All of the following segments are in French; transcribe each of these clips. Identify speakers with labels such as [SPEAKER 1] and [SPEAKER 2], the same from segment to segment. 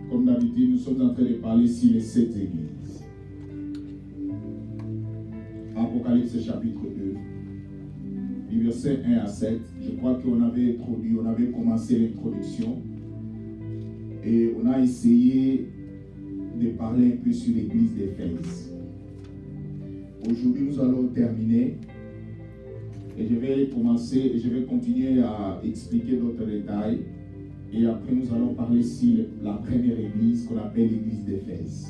[SPEAKER 1] Comme d'habitude, nous sommes en train de parler sur les 7 églises. Apocalypse chapitre 2, du verset 1 à 7. Je crois qu'on avait introduit, on avait commencé l'introduction et on a essayé de parler un peu sur l'église d'Éphèse. Aujourd'hui, nous allons terminer et je vais commencer et je vais continuer à expliquer d'autres détails. Et après, nous allons parler sur la première église qu'on appelle l'église d'Éphèse.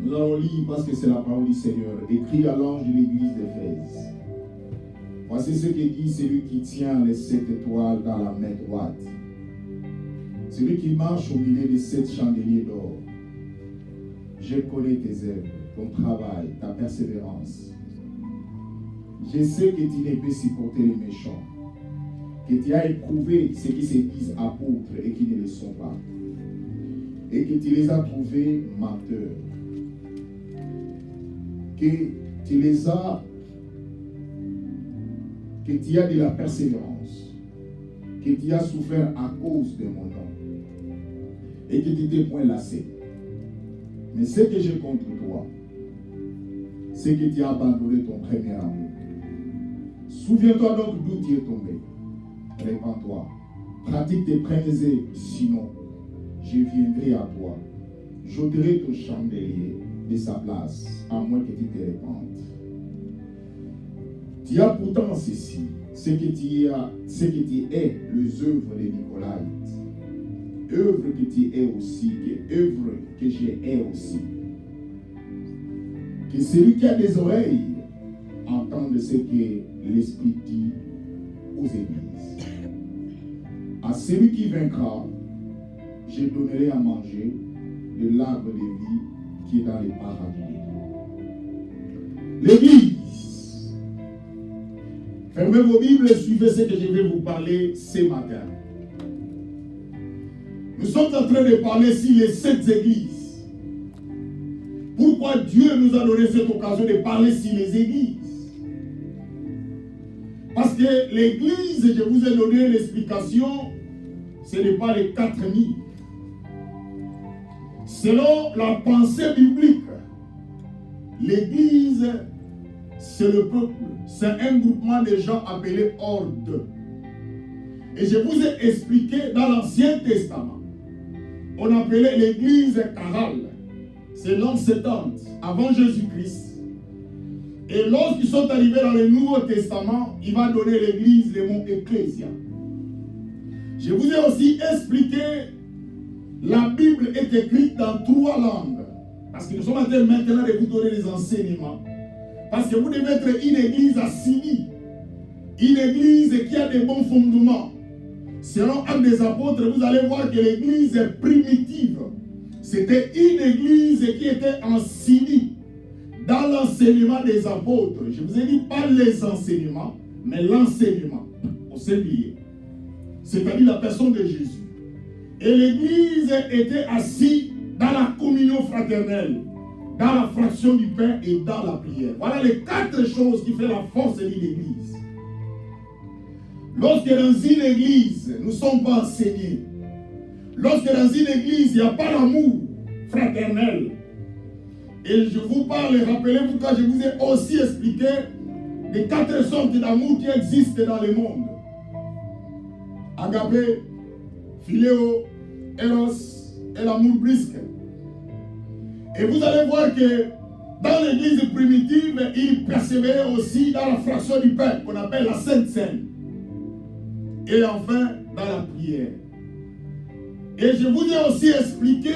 [SPEAKER 1] Nous allons lire parce que c'est la parole du Seigneur. Écrit à l'ange de l'église d'Éphèse. Voici ce que dit celui qui tient les 7 étoiles dans la main droite. Celui qui marche au milieu des 7 chandeliers d'or. Je connais tes œuvres, ton travail, ta persévérance. Je sais que tu ne peux supporter les méchants, que tu as éprouvé ceux qui se disent apôtres et qui ne le sont pas, et que tu les as trouvés menteurs, que tu as de la persévérance, que tu as souffert à cause de mon nom, et que tu t'es point lassé. Mais ce que j'ai contre toi, c'est que tu as abandonné ton premier amour. Souviens-toi donc d'où tu es tombé. Répands-toi. Pratique tes premiers œuvres, sinon je viendrai à toi. J'ôterai ton chandelier de sa place, à moins que tu te répandes. Tu as pourtant ceci, ce que tu es, les œuvres de Nicolaïte. Œuvre que tu es aussi, œuvre que j'ai aussi. Que celui qui a des oreilles entende ce que l'Esprit dit aux églises. À celui qui vaincra, je donnerai à manger de l'arbre de vie qui est dans les paradis. L'église. Fermez vos Bibles et suivez ce que je vais vous parler ce matin. Nous sommes en train de parler sur les 7 églises. Pourquoi Dieu nous a donné cette occasion de parler sur les églises? Parce que l'église, je vous ai donné l'explication, ce n'est pas les 4 nids. Selon la pensée biblique, l'église, c'est le peuple. C'est un groupement de gens appelés horde. Et je vous ai expliqué dans l'Ancien Testament, on appelait l'église chorale. C'est l'an 70 avant Jésus-Christ. Et lorsqu'ils sont arrivés dans le Nouveau Testament, il va donner l'église le mot ecclésia. Je vous ai aussi expliqué, la Bible est écrite dans 3 langues. Parce que nous sommes en train maintenant de vous donner les enseignements. Parce que vous devez être une église assimilée. Une église qui a des bons fondements. Selon Actes des Apôtres, vous allez voir que l'église primitive, c'était une église qui était enseignée dans l'enseignement des apôtres. Je vous ai dit pas les enseignements, mais l'enseignement au singulier. C'est-à-dire la personne de Jésus. Et l'église était assise dans la communion fraternelle, dans la fraction du pain et dans la prière. Voilà les 4 choses qui font la force de l'église. Lorsque dans une église, nous ne sommes pas enseignés. Lorsque dans une église, il n'y a pas l'amour fraternel. Et je vous parle, rappelez-vous quand je vous ai aussi expliqué les 4 sortes d'amour qui existent dans le monde. Agapé, philéo, éros et l'amour brisque. Et vous allez voir que dans l'église primitive, il persévérait aussi dans la fraction du pain, qu'on appelle la Sainte Seine. Et enfin, dans la prière. Et je vous ai aussi expliqué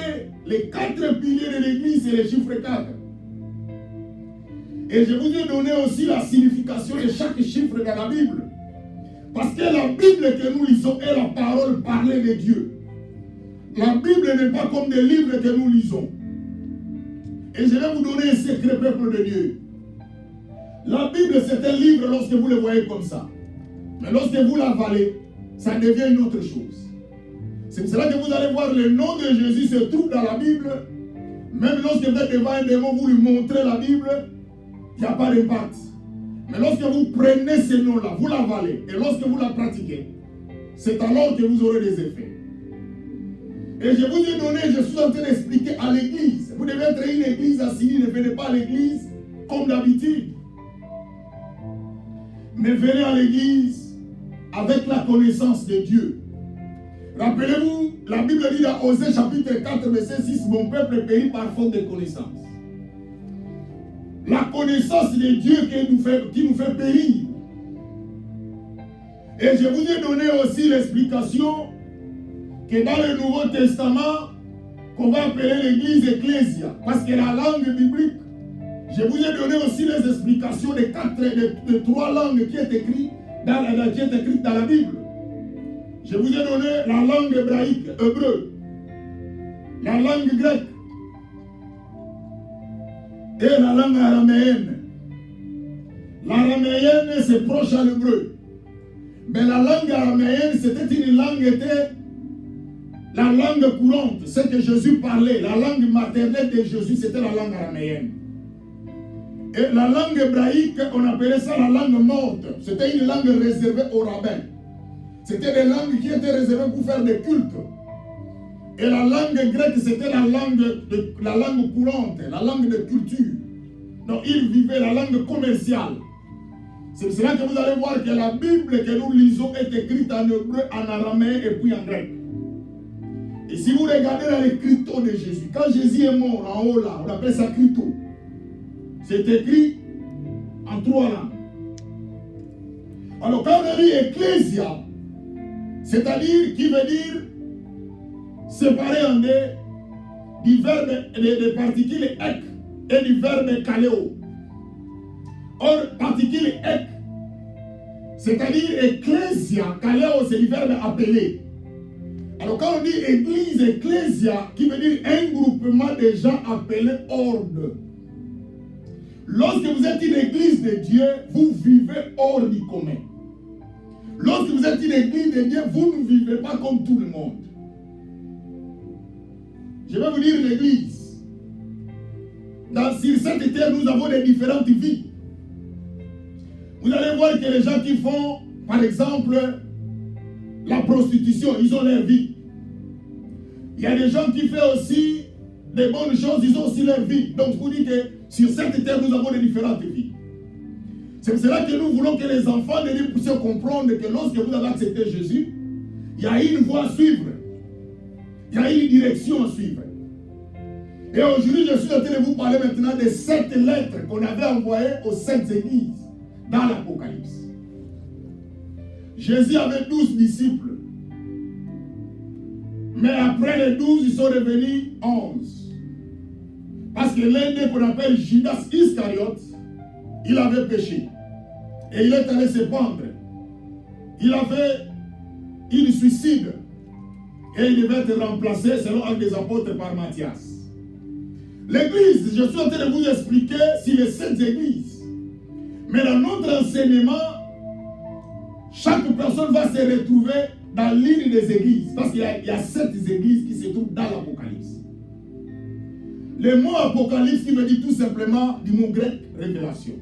[SPEAKER 1] les 4 piliers de l'église et les chiffres 4. Et je vous ai donné aussi la signification de chaque chiffre dans la Bible. Parce que la Bible que nous lisons est la parole parlée de Dieu. La Bible n'est pas comme des livres que nous lisons. Et je vais vous donner un secret, peuple de Dieu. La Bible, c'est un livre lorsque vous le voyez comme ça. Mais lorsque vous l'avalez, ça devient une autre chose. C'est pour cela que vous allez voir le nom de Jésus se trouve dans la Bible. Même lorsque vous êtes devant un démon, vous lui montrez la Bible, il n'y a pas d'impact. Mais lorsque vous prenez ce nom-là, vous l'avalez, et lorsque vous la pratiquez, c'est alors que vous aurez des effets. Et je vous ai donné, je suis en train d'expliquer à l'église. Vous devez être une église assis, ne venez pas à l'église comme d'habitude. Mais venez à l'église avec la connaissance de Dieu. Rappelez-vous, la Bible dit dans Osée chapitre 4, verset 6, mon peuple périt par faute de connaissance. La connaissance de Dieu qui nous fait périr. Et je vous ai donné aussi l'explication que dans le Nouveau Testament, qu'on va appeler l'église ecclésia, parce que la langue biblique, je vous ai donné aussi les explications de 3 langues qui est écrites dans la Bible. Je vous ai donné la langue hébraïque, hébreu, la langue grecque et la langue araméenne. L'araméenne, c'est proche à l'hébreu. Mais la langue araméenne, c'était une langue, la langue courante, ce que Jésus parlait, la langue maternelle de Jésus, c'était la langue araméenne. Et la langue hébraïque, on appelait ça la langue morte. C'était une langue réservée aux rabbins. C'était des langues qui étaient réservées pour faire des cultes. Et la langue grecque, c'était la langue courante, la langue de culture. Donc, ils vivaient la langue commerciale. C'est pour cela que vous allez voir que la Bible que nous lisons est écrite en hébreu, en araméen et puis en grec. Et si vous regardez dans les cryptos de Jésus, quand Jésus est mort en haut là, on appelle ça crypto. C'est écrit en 3 langues. Alors quand on dit ecclésia, c'est-à-dire qui veut dire séparé en deux du verbe des particules ek et du verbe kaleo. Or, particule ek, c'est-à-dire ecclésia, kaleo c'est du verbe appeler. Alors quand on dit église, ecclésia, qui veut dire un groupement de gens appelés ordre. Lorsque vous êtes une église de Dieu, vous vivez hors du commun. Lorsque vous êtes une église de Dieu, vous ne vivez pas comme tout le monde. Je vais vous dire l'église. Sur cette terre, nous avons des différentes vies. Vous allez voir que les gens qui font, par exemple, la prostitution, ils ont leur vie. Il y a des gens qui font aussi des bonnes choses, ils ont aussi leur vie. Donc, je vous dis que sur cette terre, nous avons des différentes vies. C'est pour cela que nous voulons que les enfants de Dieu puissent comprendre que lorsque vous avez accepté Jésus, il y a une voie à suivre. Il y a une direction à suivre. Et aujourd'hui, je suis en train de vous parler maintenant des 7 lettres qu'on avait envoyées aux 7 églises dans l'Apocalypse. Jésus avait 12 disciples. Mais après les 12, ils sont devenus 11. Parce que l'un d'eux qu'on appelle Judas Iscariote, il avait péché. Et il est allé se pendre. Il avait eu suicide. Et il devait être remplacé, selon un des apôtres, par Matthias. L'église, je suis en train de vous expliquer sur les 7 églises. Mais dans notre enseignement, chaque personne va se retrouver dans l'une des églises. Parce qu'il y a 7 églises qui se trouvent dans l'Apocalypse. Le mot Apocalypse qui veut dire tout simplement du mot grec révélation.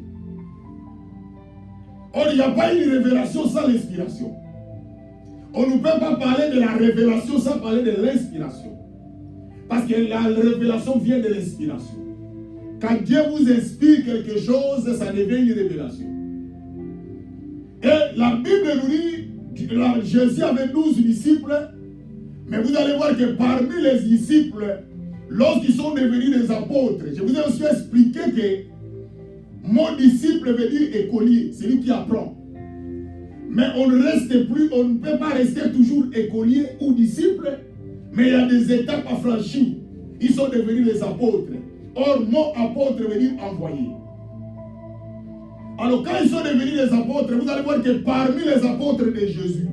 [SPEAKER 1] Or, il n'y a pas une révélation sans l'inspiration. On ne peut pas parler de la révélation sans parler de l'inspiration. Parce que la révélation vient de l'inspiration. Quand Dieu vous inspire quelque chose, ça devient une révélation. Et la Bible nous dit, Jésus avait 12 disciples, mais vous allez voir que parmi les disciples, lorsqu'ils sont devenus des apôtres, je vous ai aussi expliqué que mon disciple veut dire écolier, celui qui apprend. Mais on ne reste plus, on ne peut pas rester toujours écolier ou disciple, mais il y a des étapes à franchir. Ils sont devenus les apôtres. Or, mon apôtre veut dire envoyé. Alors, quand ils sont devenus les apôtres, vous allez voir que parmi les apôtres de Jésus,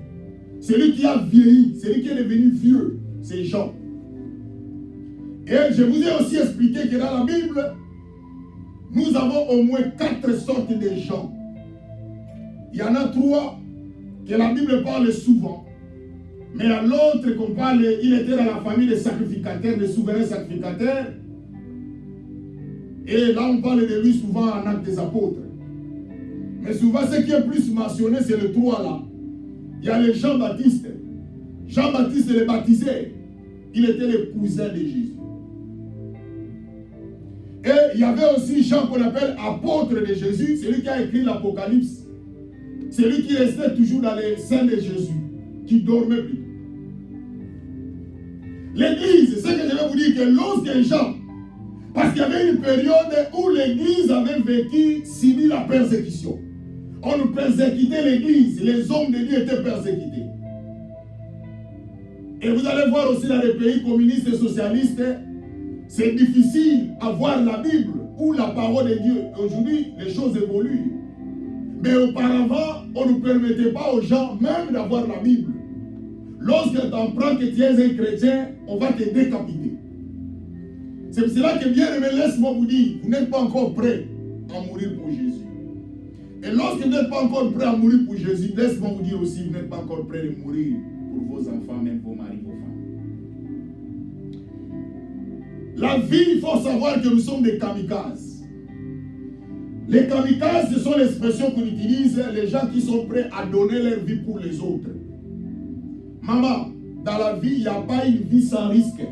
[SPEAKER 1] celui qui a vieilli, celui qui est devenu vieux, c'est Jean. Et je vous ai aussi expliqué que dans la Bible, nous avons au moins 4 sortes de gens. Il y en a 3 que la Bible parle souvent. Mais à l'autre qu'on parle, il était dans la famille des sacrificateurs, des souverains sacrificateurs. Et là, on parle de lui souvent en Actes des Apôtres. Mais souvent, ce qui est plus mentionné, c'est le 3 là. Il y a le Jean-Baptiste. Jean-Baptiste le baptisé, Il était le cousin de Jésus. Et il y avait aussi Jean qu'on appelle apôtre de Jésus, celui qui a écrit l'Apocalypse. Celui qui restait toujours dans les seins de Jésus, qui dormait plus. L'église, c'est ce que je vais vous dire, que lorsque Jean, parce qu'il y avait une période où l'église avait vécu, subi la persécution. On nous persécutait l'église, les hommes de Dieu étaient persécutés. Et vous allez voir aussi dans les pays communistes et socialistes, c'est difficile à voir la Bible ou la parole de Dieu. Aujourd'hui, les choses évoluent. Mais auparavant, on ne permettait pas aux gens même d'avoir la Bible. Lorsque tu apprends que tu es un chrétien, on va te décapiter. C'est pour cela que, bien aimé, laisse-moi vous dire, vous n'êtes pas encore prêt à mourir pour Jésus. Et lorsque vous n'êtes pas encore prêt à mourir pour Jésus, laisse-moi vous dire aussi, vous n'êtes pas encore prêt de mourir pour vos enfants, même vos maris, vos femmes. La vie, il faut savoir que nous sommes des kamikazes. Les kamikazes, ce sont l'expression qu'on utilise, les gens qui sont prêts à donner leur vie pour les autres. Maman, dans la vie, il n'y a pas une vie sans risque.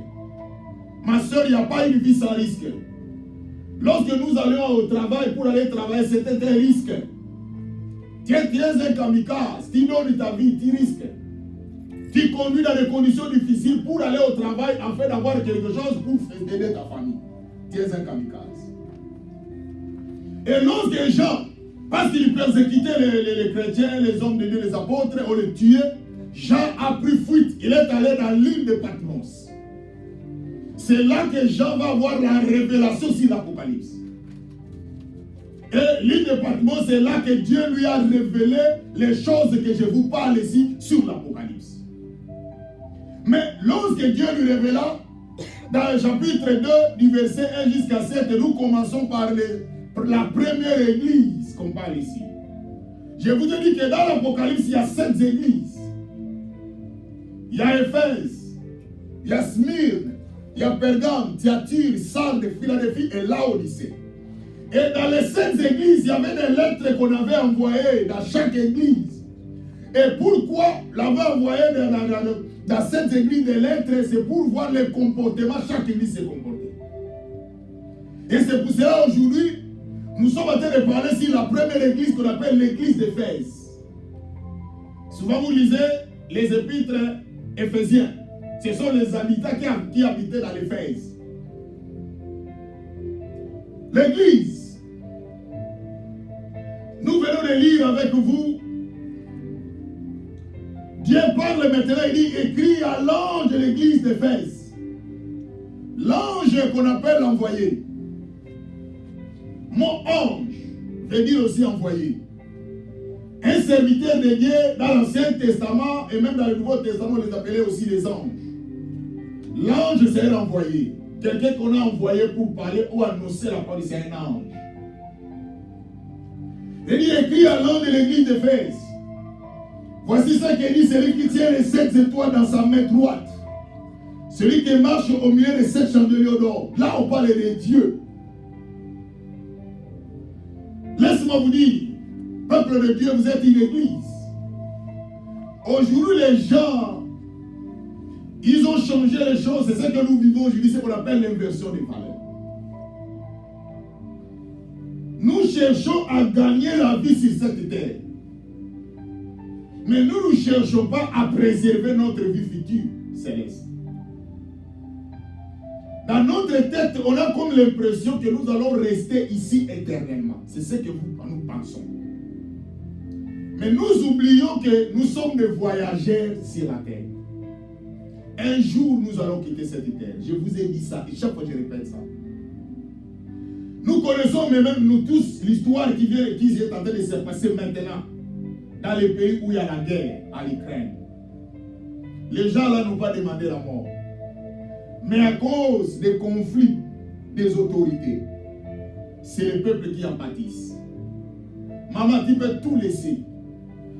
[SPEAKER 1] Ma soeur, il n'y a pas une vie sans risque. Lorsque nous allions au travail, pour aller travailler, c'était un risque. Tu es un kamikaze, tu donnes ta vie, tu risques. Tu conduis dans des conditions difficiles pour aller au travail afin d'avoir quelque chose pour aider ta famille. Tu es un kamikaze. Et lorsque les gens, parce qu'ils persécutaient les chrétiens, les hommes de Dieu, les apôtres, on les tuait, Jean a pris fuite. Il est allé dans l'île de Patmos. C'est là que Jean va avoir la révélation sur l'Apocalypse. Et l'île de Patmos, c'est là que Dieu lui a révélé les choses que je vous parle ici sur l'Apocalypse. Mais lorsque Dieu lui révéla, dans le chapitre 2, du verset 1 jusqu'à 7, nous commençons par la première église qu'on parle ici. Je vous ai dit que dans l'Apocalypse, il y a 7 églises. Il y a Éphèse, il y a Smyrne, il y a Pergame, Thyatire, Sardes, Philadelphie et Laodicée. Et dans les 7 églises, il y avait des lettres qu'on avait envoyées dans chaque église. Et pourquoi l'avait envoyé dans cette église des lettres, c'est pour voir les comportements, chaque église se comportait. Et c'est pour cela aujourd'hui, nous sommes en train de parler sur la première église qu'on appelle l'église d'Éphèse. Souvent vous lisez les épîtres éphésiens. Ce sont les habitants qui habitaient dans l'Éphèse. L'église. Nous venons de lire avec vous. Dieu parle maintenant, il dit, écrit à l'ange de l'église d'Éphèse. L'ange qu'on appelle l'envoyé. Mon ange veut dire aussi envoyé. Un serviteur de Dieu dans l'Ancien Testament et même dans le Nouveau Testament, on les appelait aussi les anges. L'ange, c'est un envoyé. Quelqu'un qu'on a envoyé pour parler ou annoncer la parole, c'est un ange. Il dit, écrit à l'ange de l'église d'Éphèse. Voici ce qu'il dit, celui qui tient les 7 étoiles dans sa main droite. Celui qui marche au milieu des 7 chandeliers d'or. Là, on parle de Dieu. Laisse-moi vous dire, peuple de Dieu, vous êtes une église. Aujourd'hui, les gens, ils ont changé les choses. C'est ce que nous vivons aujourd'hui, ce qu'on appelle l'inversion des valeurs. Nous cherchons à gagner la vie sur cette terre. Mais nous ne cherchons pas à préserver notre vie future céleste. Dans notre tête, on a comme l'impression que nous allons rester ici éternellement. C'est ce que nous pensons. Mais nous oublions que nous sommes des voyageurs sur la terre. Un jour, nous allons quitter cette terre. Je vous ai dit ça, et chaque fois je répète ça. Nous connaissons même nous tous l'histoire qui est en train de se passer maintenant dans les pays où il y a la guerre, à l'Ukraine. Les gens là n'ont pas demandé la mort. Mais à cause des conflits des autorités, c'est le peuple qui en pâtisse. Maman, tu peux tout laisser.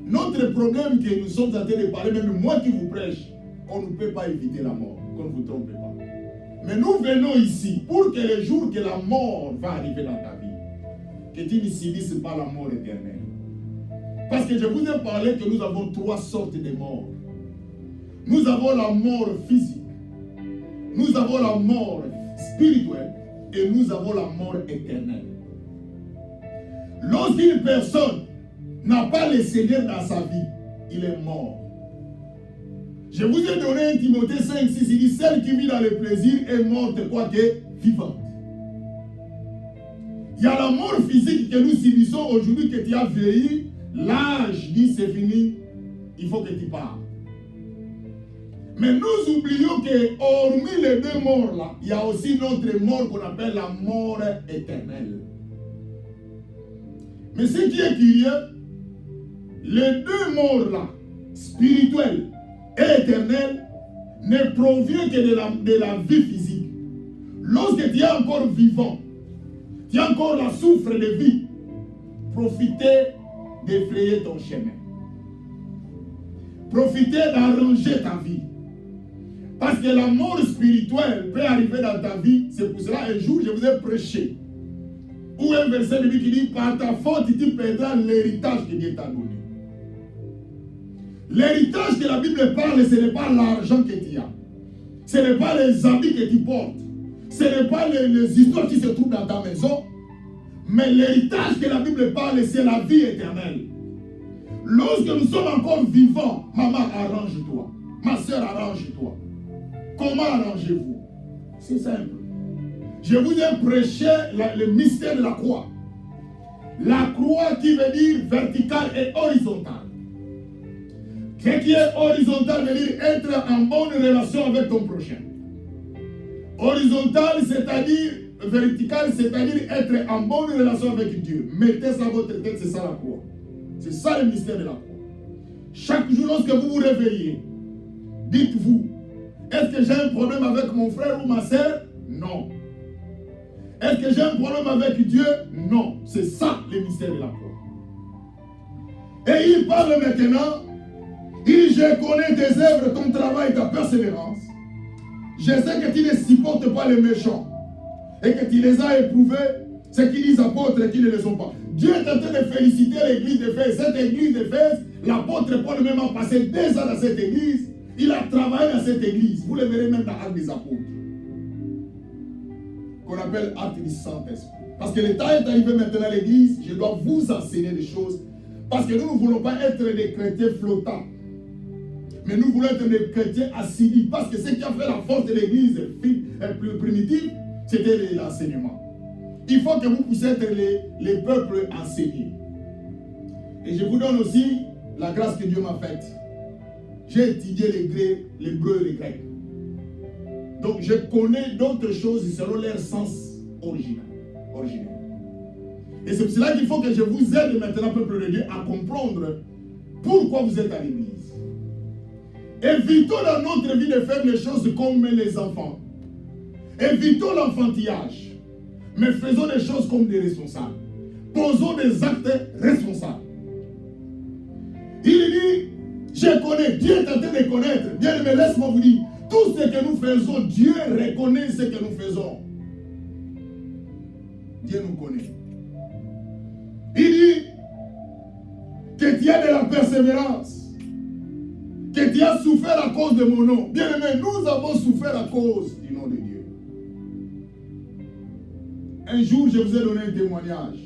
[SPEAKER 1] Notre problème que nous sommes en train de parler, même moi qui vous prêche, on ne peut pas éviter la mort, qu'on ne vous trompe pas. Mais nous venons ici pour que le jour que la mort va arriver dans ta vie, que tu ne subisses pas la mort éternelle. Parce que je vous ai parlé que nous avons 3 sortes de morts. Nous avons la mort physique. Nous avons la mort spirituelle et nous avons la mort éternelle. Lorsqu'une personne n'a pas le Seigneur dans sa vie, il est mort. Je vous ai donné 1 Timothée 5, 6, il dit, celle qui vit dans le plaisir est morte, quoique vivante. Il y a la mort physique que nous subissons aujourd'hui, que tu as vieilli, l'âge dit c'est fini, il faut que tu partes. Mais nous oublions que, hormis les deux morts là, il y a aussi notre mort qu'on appelle la mort éternelle. Mais ce qui est curieux, les deux morts là, spirituelles et éternelles, ne proviennent que de la vie physique. Lorsque tu es encore vivant, tu as encore la souffle de vie, profitez d'effrayer ton chemin. Profitez d'arranger ta vie. Parce que la mort spirituelle peut arriver dans ta vie. C'est pour cela un jour je vous ai prêché. Ou un verset de Bible qui dit, par ta faute tu perdras l'héritage que Dieu t'a donné. L'héritage que la Bible parle, ce n'est pas l'argent que tu as. Ce n'est pas les habits que tu portes. Ce n'est pas les histoires qui se trouvent dans ta maison. Mais l'héritage que la Bible parle, c'est la vie éternelle. Lorsque nous sommes encore vivants, maman, arrange-toi. Ma soeur, arrange-toi. Comment arrangez-vous? C'est simple. Je vous ai prêché le mystère de la croix. La croix qui veut dire verticale et horizontale. Ce qui est horizontal veut dire être en bonne relation avec ton prochain. Horizontal, c'est-à-dire vertical, c'est-à-dire être en bonne relation avec Dieu. Mettez ça à votre tête, c'est ça la croix. C'est ça le mystère de la croix. Chaque jour, lorsque vous vous réveillez, dites-vous, est-ce que j'ai un problème avec mon frère ou ma soeur? Non. Est-ce que j'ai un problème avec Dieu? Non. C'est ça le mystère de la croix. Et il parle maintenant, il dit, je connais tes œuvres, ton travail, ta persévérance. Je sais que tu ne supportes pas les méchants et que tu les as éprouvés, ce qu'ils disent apôtres et qui ne le sont pas. Dieu est en train de féliciter l'église d'Éphèse. Cette église d'Éphèse, l'apôtre Paul même a passé 2 ans dans cette église. Il a travaillé dans cette église. Vous le verrez même dans Actes des Apôtres. Qu'on appelle Actes du Saint-Esprit. Parce que le temps est arrivé maintenant à l'église, je dois vous enseigner des choses. Parce que nous ne voulons pas être des chrétiens flottants. Mais nous voulons être des chrétiens assidus. Parce que ce qui a fait la force de l'église plus primitive, c'était l'enseignement. Il faut que vous puissiez être les peuples enseignés. Et je vous donne aussi la grâce que Dieu m'a faite. J'ai étudié l'hébreu et le grec. Donc je connais d'autres choses selon leur sens originel. Et c'est pour cela qu'il faut que je vous aide maintenant, peuple de Dieu, à comprendre pourquoi vous êtes à l'église. Évitons dans notre vie de faire les choses comme les enfants. Évitons l'enfantillage. Mais faisons les choses comme des responsables. Posons des actes responsables. Il dit, je connais, Dieu est en train de connaître. Bien aimé, laisse-moi vous dire, tout ce que nous faisons, Dieu reconnaît ce que nous faisons. Dieu nous connaît. Il dit que tu as de la persévérance, que tu as souffert à cause de mon nom. Bien aimé, nous avons souffert à cause du nom de Dieu. Un jour, je vous ai donné un témoignage.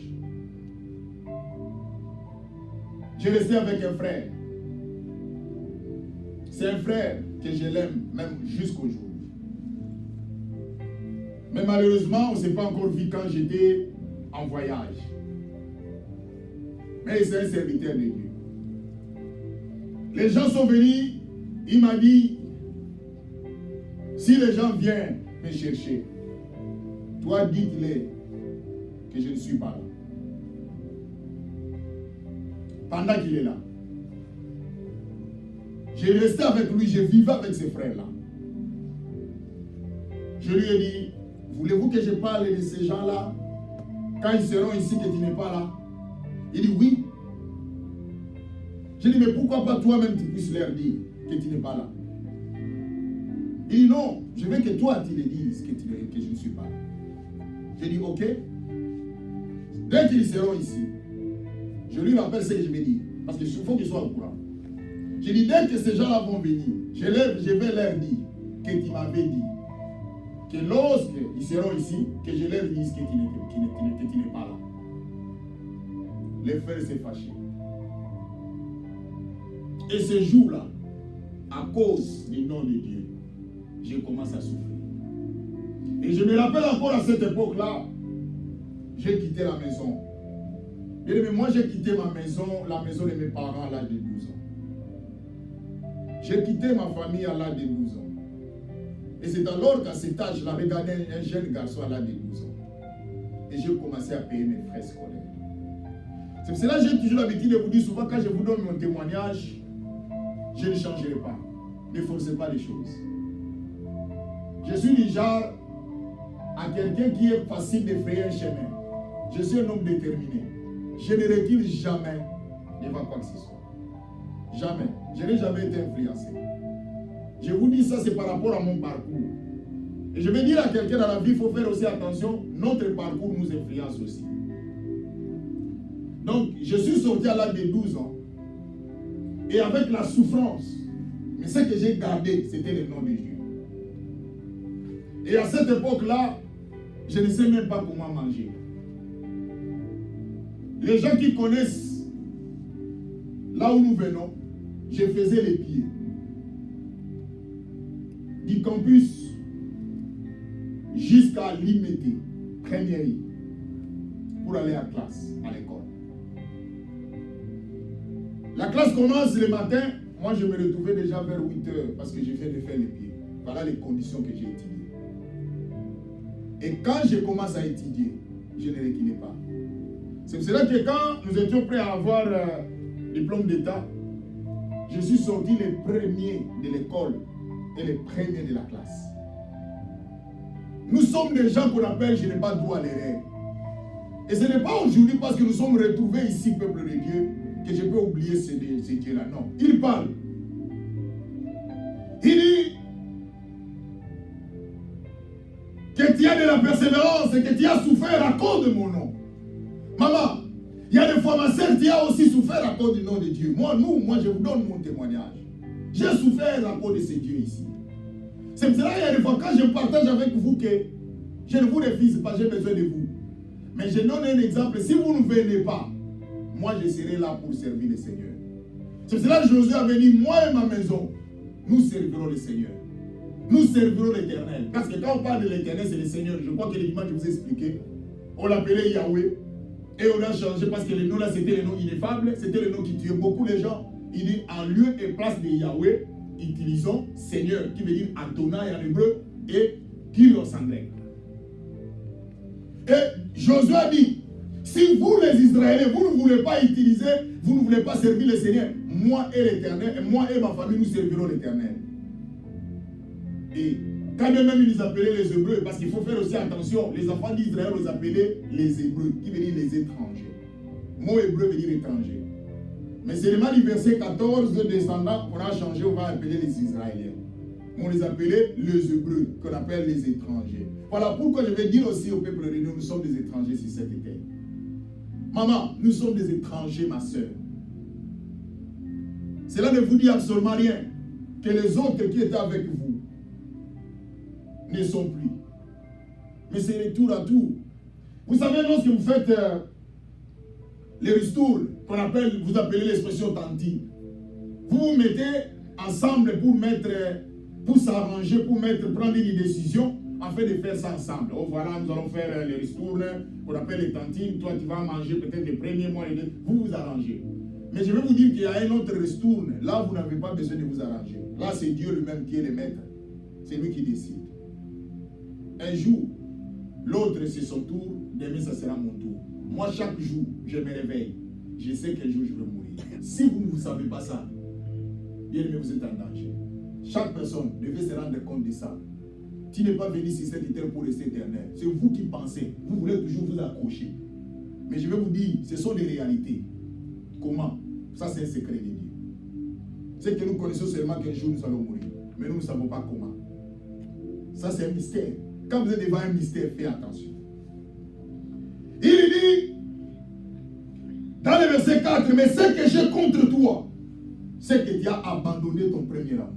[SPEAKER 1] Je restais avec un frère. C'est un frère que je l'aime, même jusqu'aujourd'hui. Mais malheureusement, on ne s'est pas encore vu quand j'étais en voyage. Mais c'est un serviteur de Dieu. Les gens sont venus, il m'a dit, si les gens viennent me chercher, toi dites-les que je ne suis pas là. Pendant qu'il est là. J'ai resté avec lui, je vivais avec ces frères-là. Je lui ai dit, voulez-vous que je parle de ces gens-là quand ils seront ici que tu n'es pas là? Il dit oui. Je dis, mais pourquoi pas toi-même tu puisses leur dire que tu n'es pas là? Il dit non, je veux que toi tu les dises que je ne suis pas là. J'ai dit ok. Dès qu'ils seront ici, je lui rappelle ce que je vais dire. Parce qu'il faut qu'ils soient au courant. J'ai dit, dès que ces gens-là vont venir, je vais leur dire que tu m'avais dit que lorsqu'ils seront ici, que je leur dise que tu n'es pas là. Les frères s'est fâché. Et ce jour-là, à cause du nom de Dieu, je commence à souffrir. Et je me rappelle encore à cette époque-là, j'ai quitté la maison. Mais moi, j'ai quitté ma maison, la maison de mes parents à l'âge de 12 ans. J'ai quitté ma famille à l'âge de 12 ans. Et c'est alors qu'à cet âge-là, regardez un jeune garçon à l'âge de 12 ans. Et j'ai commencé à payer mes frais scolaires. C'est pour cela que j'ai toujours l'habitude de vous dire souvent, quand je vous donne mon témoignage, je ne changerai pas. Ne forcez pas les choses. Je suis du genre à quelqu'un qui est facile de frayer un chemin. Je suis un homme déterminé. Je ne recule jamais devant quoi que ce soit. Jamais. Je n'ai jamais été influencé. Je vous dis ça, c'est par rapport à mon parcours. Et je vais dire à quelqu'un dans la vie, il faut faire aussi attention, notre parcours nous influence aussi. Donc, je suis sorti à l'âge de 12 ans. Et avec la souffrance, mais ce que j'ai gardé, c'était le nom de Dieu. Et à cette époque-là, je ne sais même pas comment manger. Les gens qui connaissent là où nous venons, je faisais les pieds du campus jusqu'à l'IMT, première I, pour aller à classe, à l'école. La classe commence le matin, moi je me retrouvais déjà vers 8 heures parce que j'ai fait de faire les pieds. Voilà les conditions que j'ai étudiées. Et quand je commence à étudier, je ne reculais pas. C'est pour cela que quand nous étions prêts à avoir diplôme d'État, je suis sorti les premiers de l'école et les premiers de la classe. Nous sommes des gens qu'on appelle, je n'ai pas droit à l'erreur. Et ce n'est pas aujourd'hui parce que nous sommes retrouvés ici, peuple de Dieu, que je peux oublier ces dieux-là. Non, il parle. Il dit que tu as de la persévérance et que tu as souffert à cause de mon nom. Maman, il y a des fois, ma sœur, tu as aussi souffert à cause du nom de Dieu. Moi, je vous donne mon témoignage. J'ai souffert à cause de ces dieux ici. C'est pour cela qu'il y a des fois, quand je partage avec vous que je ne vous refuse pas, j'ai besoin de vous. Mais je donne un exemple. Si vous ne venez pas, moi, je serai là pour servir le Seigneur. C'est pour cela que Josué avait dit, moi et ma maison, nous servirons le Seigneur. Nous servirons l'Éternel. Parce que quand on parle de l'Éternel, c'est le Seigneur. Je crois que les dimanches, je vous ai expliqué. On l'appelait Yahweh. Et on a changé parce que le nom là, c'était le nom ineffable. C'était le nom qui tuait beaucoup les gens. Il dit, en lieu et place de Yahweh, utilisons Seigneur, qui veut dire Adonai en hébreu et Kyrios en grec. Et Josué a dit, si vous les Israéliens, vous ne voulez pas utiliser, vous ne voulez pas servir le Seigneur, moi et l'Éternel, moi et ma famille, nous servirons l'Éternel. Et quand même ils les appelaient les Hébreux, parce qu'il faut faire aussi attention, les enfants d'Israël les appelaient les Hébreux, qui veut dire les étrangers. Le mot hébreu veut dire étranger. Mais c'est seulement du verset 14 descendant qu'on a changé, on va appeler les Israéliens. On les appelait les Hébreux, qu'on appelle les étrangers. Voilà pourquoi je vais dire aussi au peuple de nous sommes des étrangers sur cette terre. Maman, nous sommes des étrangers, ma soeur. Cela ne vous dit absolument rien. Que les autres qui étaient avec vous ne sont plus. Mais c'est le tour à tour. Vous savez, lorsque vous faites les ristournes, qu'on appelle, vous appelez l'expression tanti, vous vous mettez ensemble pour s'arranger, pour prendre une décision, afin de faire ça ensemble. Oh voilà, nous allons faire les ristournes, qu'on appelle les tantines, toi tu vas manger peut-être les premiers mois, vous vous arrangez. Mais je vais vous dire qu'il y a un autre ristourne, là vous n'avez pas besoin de vous arranger. Là c'est Dieu lui-même qui est le maître. C'est lui qui décide. Un jour, l'autre c'est son tour, demain ça sera mon tour. Moi chaque jour, je me réveille. Je sais quel jour je vais mourir. Si vous ne savez pas ça, bien aimé, vous êtes en danger. Chaque personne devait se rendre compte de ça. Tu n'es pas venu sur cette terre pour rester éternel. C'est vous qui pensez. Vous voulez toujours vous accrocher. Mais je vais vous dire, ce sont des réalités. Comment? Ça, c'est un secret de Dieu. C'est que nous connaissons seulement qu'un jour nous allons mourir. Mais nous ne savons pas comment. Ça, c'est un mystère. Quand vous êtes devant un mystère, faites attention. Il dit, dans le verset 4, mais ce que j'ai contre toi, c'est que tu as abandonné ton premier amour.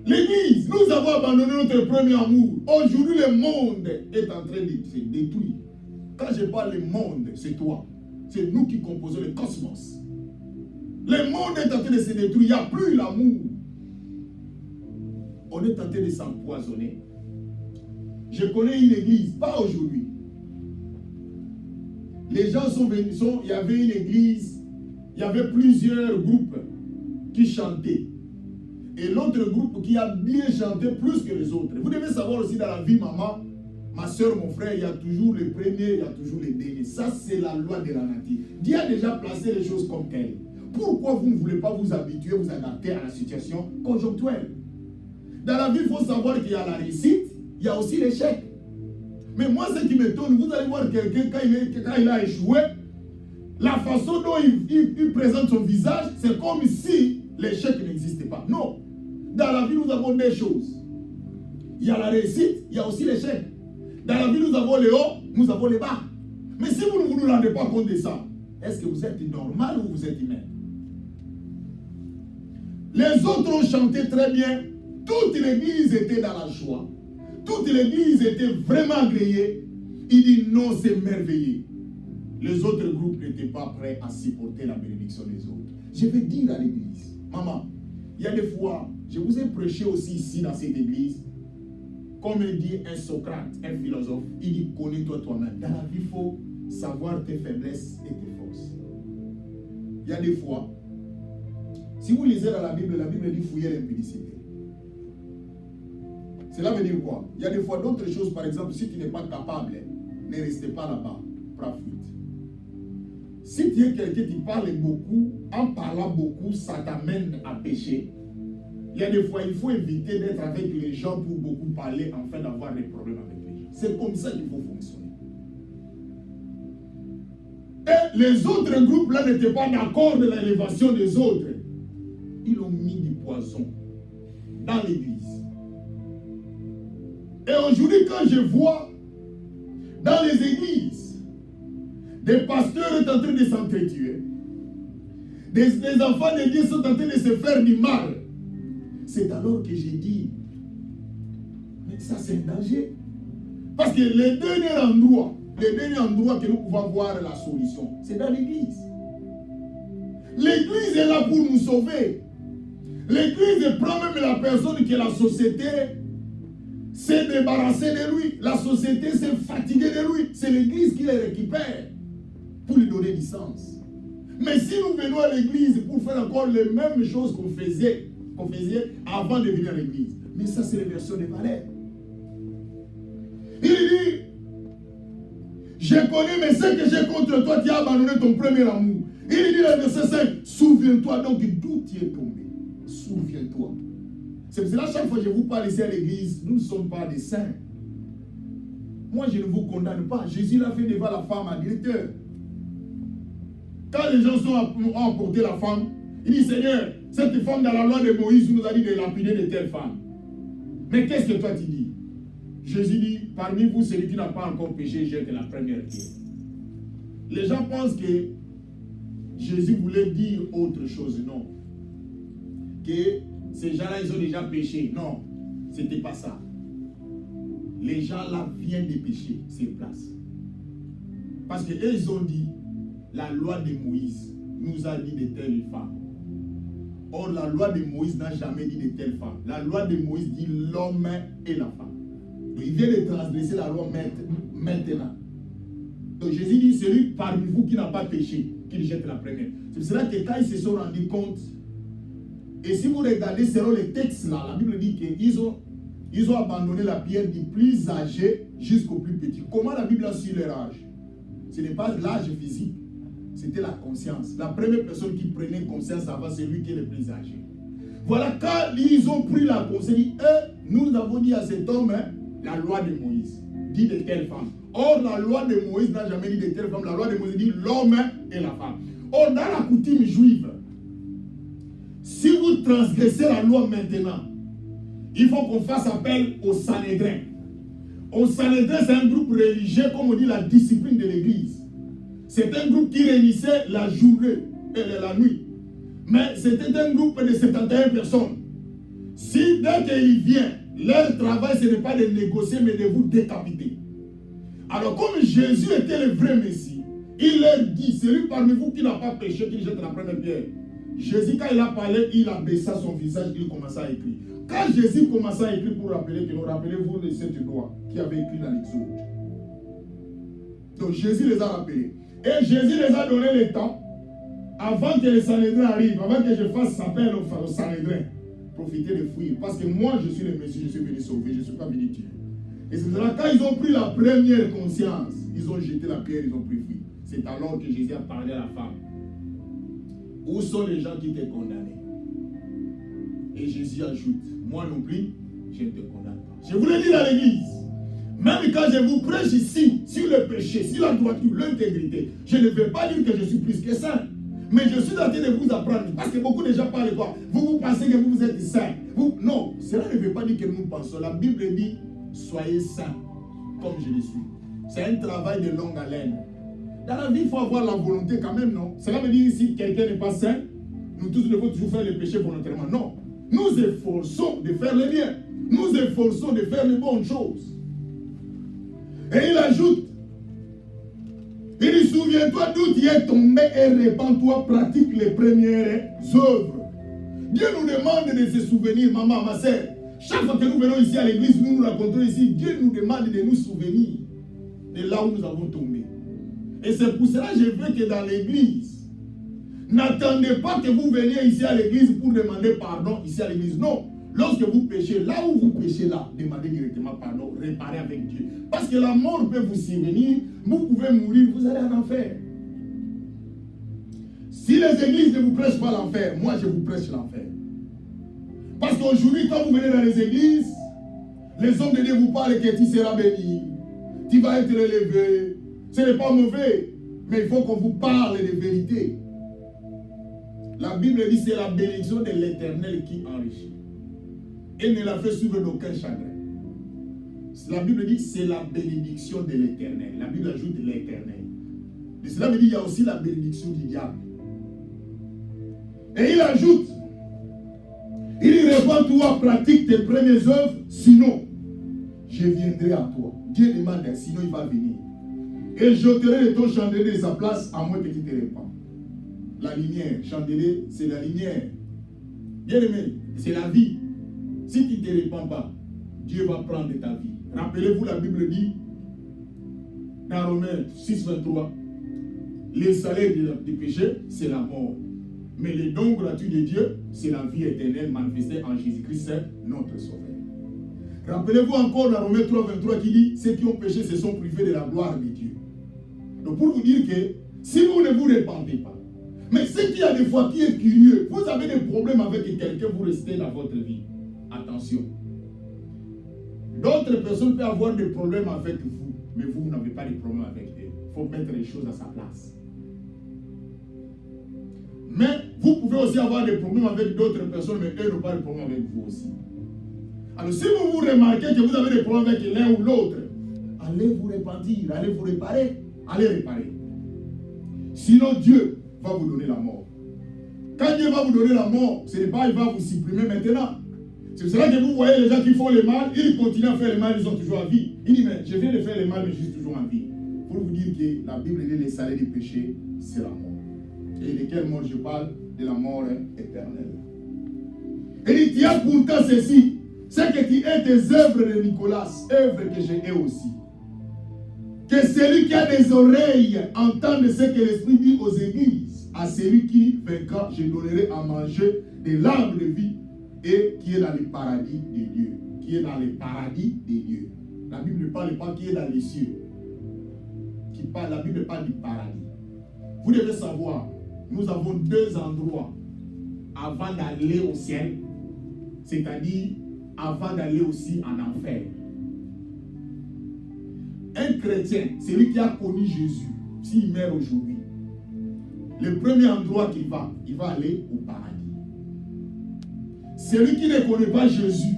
[SPEAKER 1] L'église, nous avons abandonné notre premier amour. Aujourd'hui, le monde est en train de se détruire. Quand je parle du monde, c'est toi. C'est nous qui composons le cosmos. Le monde est en train de se détruire. Il n'y a plus l'amour. On est en train de s'empoisonner. Je connais une église, pas aujourd'hui. Les gens sont venus, il y avait une église, il y avait plusieurs groupes qui chantaient. Et l'autre groupe qui a bien chanté plus que les autres. Vous devez savoir aussi dans la vie, maman, ma soeur, mon frère, il y a toujours les premiers, il y a toujours les derniers. Ça, c'est la loi de la nature. Dieu a déjà placé les choses comme telles. Pourquoi vous ne voulez pas vous habituer, vous adapter à la situation conjoncturelle? Dans la vie, il faut savoir qu'il y a la réussite, il y a aussi l'échec. Mais moi, ce qui m'étonne, vous allez voir quelqu'un, quand il a échoué, la façon dont il présente son visage, c'est comme si l'échec n'existait pas. Non. Dans la vie, nous avons deux choses. Il y a la réussite, il y a aussi l'échec. Dans la vie, nous avons les hauts, nous avons les bas. Mais si vous ne vous rendez pas compte de ça, est-ce que vous êtes normal ou vous êtes humain? Les autres ont chanté très bien. Toute l'église était dans la joie. Toute l'église était vraiment agréée. Il dit non, c'est merveilleux. Les autres groupes n'étaient pas prêts à supporter la bénédiction des autres. Je vais dire à l'église, maman, il y a des fois, je vous ai prêché aussi ici dans cette église, comme dit un Socrate, un philosophe, il dit connais-toi toi-même. Dans la vie, il faut savoir tes faiblesses et tes forces. Il y a des fois, si vous lisez dans la Bible dit fouiller l'impudicité. Cela veut dire quoi? Il y a des fois d'autres choses, par exemple, si tu n'es pas capable, ne restez pas là-bas, prends fuite. Si tu es quelqu'un qui parle beaucoup, en parlant beaucoup, ça t'amène à pécher. Il y a des fois, il faut éviter d'être avec les gens pour beaucoup parler, afin d'avoir des problèmes avec les gens. C'est comme ça qu'il faut fonctionner. Et les autres groupes là n'étaient pas d'accord de l'élévation des autres. Ils ont mis du poison dans l'église. Et aujourd'hui, quand je vois dans les églises, des pasteurs sont en train de s'entretuer, des enfants de Dieu sont en train de se faire du mal, c'est alors que j'ai dit, mais ça c'est un danger. Parce que le dernier endroit que nous pouvons voir la solution, c'est dans l'église. L'église est là pour nous sauver. L'église prend même la personne que la société s'est débarrassée de lui. La société s'est fatiguée de lui. C'est l'église qui les récupère pour lui donner du sens. Mais si nous venons à l'église pour faire encore les mêmes choses qu'on faisait avant de venir à l'église, mais ça c'est l'inversion des valeurs. Il dit, je connais, mais ce que j'ai contre toi, tu as abandonné ton premier amour. Il dit dans le verset 5, souviens-toi donc d'où tu es tombé. Souviens-toi. C'est pour cela, chaque fois que je vous parle ici à l'église, nous ne sommes pas des saints. Moi, je ne vous condamne pas. Jésus l'a fait devant la femme adultère. Quand les gens ont emporté la femme, il dit, Seigneur, cette femme dans la loi de Moïse nous a dit de lapider de telle femme. Mais qu'est-ce que toi tu dis? Jésus dit, parmi vous, celui qui n'a pas encore péché, jette la première pierre. Les gens pensent que Jésus voulait dire autre chose. Non. Que ces gens-là, ils ont déjà péché. Non, ce n'était pas ça. Les gens-là viennent de pécher sur place. Parce qu'eux, ils ont dit, la loi de Moïse nous a dit de telle femme. Or, la loi de Moïse n'a jamais dit de telle femme. La loi de Moïse dit l'homme et la femme. Donc, il vient de transgresser la loi maintenant. Donc, Jésus dit, celui parmi vous qui n'a pas péché, qu'il jette la première. C'est pour cela que quand ils se sont rendus compte, et si vous regardez selon les textes là, la Bible dit qu'ils ont abandonné la pierre du plus âgé jusqu'au plus petit. Comment la Bible a su leur âge? Ce n'est pas l'âge physique, c'était la conscience. La première personne qui prenait conscience avant, c'est lui qui est le plus âgé. Voilà, quand ils ont pris la conscience, nous avons dit à cet homme, la loi de Moïse dit de telle femme. Or, la loi de Moïse n'a jamais dit de telle femme. La loi de Moïse dit l'homme et la femme. Or, dans la coutume juive, si vous transgressez la loi maintenant, il faut qu'on fasse appel au Sanhédrin. Au Sanhédrin, c'est un groupe religieux, comme on dit, la discipline de l'église. C'est un groupe qui réunissait la journée et la nuit. Mais c'était un groupe de 71 personnes. Si dès qu'il vient, leur travail, ce n'est pas de négocier, mais de vous décapiter. Alors, comme Jésus était le vrai Messie, il leur dit, celui parmi vous qui n'a pas péché, qu'il jette la première pierre. Jésus, quand il a parlé, il a baissé son visage, il commença à écrire. Quand Jésus commença à écrire pour rappeler que nous, rappelez-vous les 7 lois qui avaient écrit dans l'Exode. Donc Jésus les a rappelés. Et Jésus les a donné le temps, avant que le Sanhédrin arrive, avant que je fasse appel au Sanhédrin, profiter de fuir. Parce que moi, je suis le Messie, je suis venu sauver, je ne suis pas venu tuer. Et c'est là, quand ils ont pris la première conscience, ils ont jeté la pierre, ils ont pris fuir. C'est alors que Jésus a parlé à la femme. Où sont les gens qui t'ont condamné? Et Jésus ajoute, moi non plus, je ne te condamne pas. Je vous le dis dans l'église, même quand je vous prêche ici, sur le péché, sur la droiture, l'intégrité, je ne veux pas dire que je suis plus que saint. Mais je suis en train de vous apprendre, parce que beaucoup de gens parlent quoi? Vous pensez que vous êtes saint. Non, cela ne veut pas dire que nous pensons. La Bible dit, soyez saints, comme je le suis. C'est un travail de longue haleine. Dans la vie, il faut avoir la volonté quand même, non? Cela veut dire si quelqu'un n'est pas saint, nous tous devons toujours faire le péché volontairement. Non. Nous efforçons de faire le bien. Nous efforçons de faire les bonnes choses. Et il ajoute, il dit, souviens-toi d'où tu es tombé et répands-toi, pratique les premières œuvres. Dieu nous demande de se souvenir, maman, ma soeur. Chaque fois que nous venons ici à l'église, nous nous racontons ici, Dieu nous demande de nous souvenir de là où nous avons tombé. Et c'est pour cela que je veux que dans l'église, n'attendez pas que vous veniez ici à l'église pour demander pardon ici à l'église. Non. Lorsque vous péchez, là où vous péchez là, demandez directement pardon, réparez avec Dieu. Parce que la mort peut vous survenir, vous pouvez mourir, vous allez en enfer. Si les églises ne vous prêchent pas l'enfer, moi je vous prêche l'enfer. Parce qu'aujourd'hui, quand vous venez dans les églises, les hommes de Dieu vous parlent que tu seras béni, tu vas être élevé. Ce n'est pas mauvais, mais il faut qu'on vous parle de vérité. La Bible dit que c'est la bénédiction de l'Éternel qui enrichit. Elle ne la fait suivre d'aucun chagrin. La Bible dit que c'est la bénédiction de l'Éternel. La Bible ajoute l'Éternel. Et cela veut dire qu'il y a aussi la bénédiction du diable. Et il ajoute, il répond, toi, pratique tes premières œuvres, sinon, je viendrai à toi. Dieu demande, sinon il va venir. Et j'ôterai de ton chandelier de sa place, à moins que tu te répands. La lumière, chandelier, c'est la lumière. Bien aimé, c'est la vie. Si tu ne te répands pas, Dieu va prendre ta vie. Rappelez-vous, la Bible dit, dans Romains 6, 23, le salaire du péché, c'est la mort. Mais le don gratuit de Dieu, c'est la vie éternelle manifestée en Jésus-Christ, notre Sauveur. Rappelez-vous encore dans Romains 3, 23 qui dit, ceux qui ont péché se sont privés de la gloire de Dieu. Donc pour vous dire que, si vous ne vous répandez pas, mais ce qu'il y a des fois qui est curieux, vous avez des problèmes avec quelqu'un, vous restez dans votre vie. Attention. D'autres personnes peuvent avoir des problèmes avec vous, mais vous n'avez pas de problème avec eux. Il faut mettre les choses à sa place. Mais vous pouvez aussi avoir des problèmes avec d'autres personnes, mais eux n'ont pas de problème avec vous aussi. Alors si vous vous remarquez que vous avez des problèmes avec l'un ou l'autre, allez vous repentir, allez vous réparer, allez réparer. Sinon Dieu va vous donner la mort. Quand Dieu va vous donner la mort, ce n'est pas qu'il va vous supprimer maintenant. C'est pour cela que vous voyez les gens qui font le mal, ils continuent à faire le mal, ils sont toujours en vie. Il dit, mais je viens de faire le mal, mais je suis toujours en vie. Pour vous dire que la Bible dit, le salaire du péché, c'est la mort. Et de quelle mort je parle? De la mort éternelle. Il dit, tu as pourtant ceci, c'est que tu es tes œuvres de Nicolas, œuvres que j'ai aussi. Que celui qui a des oreilles entende ce que l'Esprit dit aux églises. À celui qui vaincra, je donnerai à manger de l'arbre de vie et qui est dans le paradis de Dieu. Qui est dans le paradis de Dieu. La Bible ne parle pas qui est dans les cieux. La Bible parle du paradis. Vous devez savoir, nous avons deux endroits avant d'aller au ciel, c'est-à-dire avant d'aller aussi en enfer. Un chrétien, celui qui a connu Jésus, s'il meurt aujourd'hui, le premier endroit qu'il va aller au paradis. Celui qui ne connaît pas Jésus,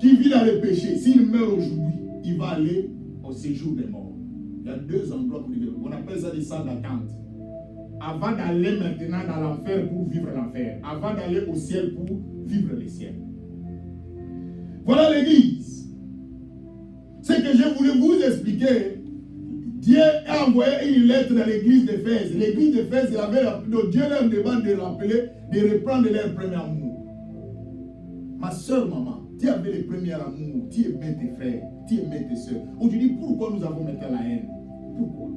[SPEAKER 1] qui vit dans le péché, s'il meurt aujourd'hui, il va aller au séjour des morts. Il y a deux endroits pour vivre. On appelle ça des salles d'attente. Avant d'aller maintenant dans l'enfer pour vivre l'enfer. Avant d'aller au ciel pour vivre le ciel. Voilà l'église. Ce que je voulais vous expliquer, Dieu a envoyé une lettre dans l'église d'Éphèse. L'église d'Éphèse, Dieu leur demande de rappeler, de reprendre leur premier amour. Ma soeur, maman, tu avais le premier amour, tu aimais tes frères, tu aimais tes soeurs. Aujourd'hui, pourquoi nous avons maintenant la haine? Pourquoi?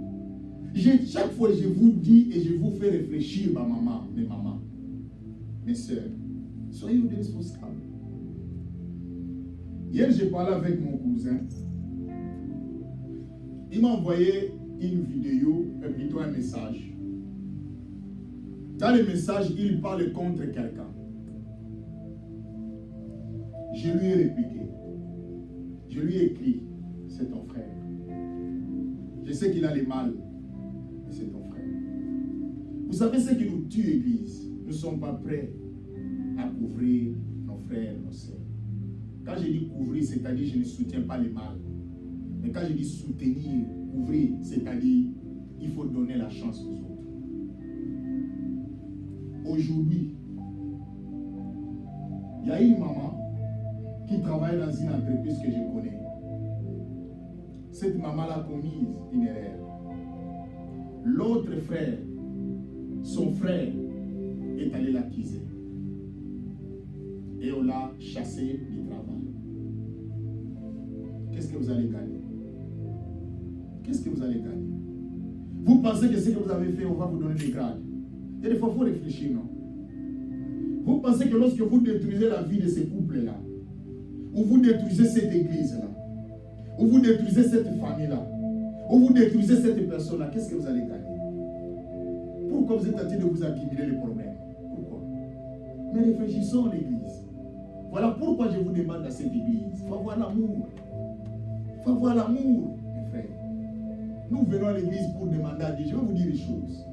[SPEAKER 1] Chaque fois, je vous dis et je vous fais réfléchir, ma maman, mes mamans, mes soeurs, soyez responsables. Hier, j'ai parlé avec mon cousin. Il m'a envoyé une vidéo, plutôt un message. Dans le message, il parle contre quelqu'un. Je lui ai répliqué. Je lui ai écrit, c'est ton frère. Je sais qu'il a les mal, mais c'est ton frère. Vous savez ce qui nous tue, Église? Nous ne sommes pas prêts à couvrir nos frères, nos sœurs. Quand je dis couvrir, c'est-à-dire je ne soutiens pas les mal. Mais quand je dis soutenir, couvrir, c'est-à-dire il faut donner la chance aux autres. Aujourd'hui, il y a une maman qui travaille dans une entreprise que je connais. Cette maman a commis une erreur. L'autre frère, son frère, est allé l'accuser. Et on l'a chassé du travail. Qu'est-ce que vous allez gagner? Qu'est-ce que vous allez gagner? Vous pensez que ce que vous avez fait, on va vous donner des grades? Et des fois, il faut réfléchir, non? Vous pensez que lorsque vous détruisez la vie de ces couples-là, ou vous détruisez cette église-là, ou vous détruisez cette famille-là, ou vous détruisez cette personne-là, qu'est-ce que vous allez gagner? Pourquoi vous êtes en train de vous accumuler les problèmes? Pourquoi? Mais réfléchissons à l'église. Voilà pourquoi je vous demande à cette église. Il faut avoir l'amour. Il faut avoir l'amour, mes frères. Nous venons à l'église pour demander à Dieu. Je vais vous dire des choses.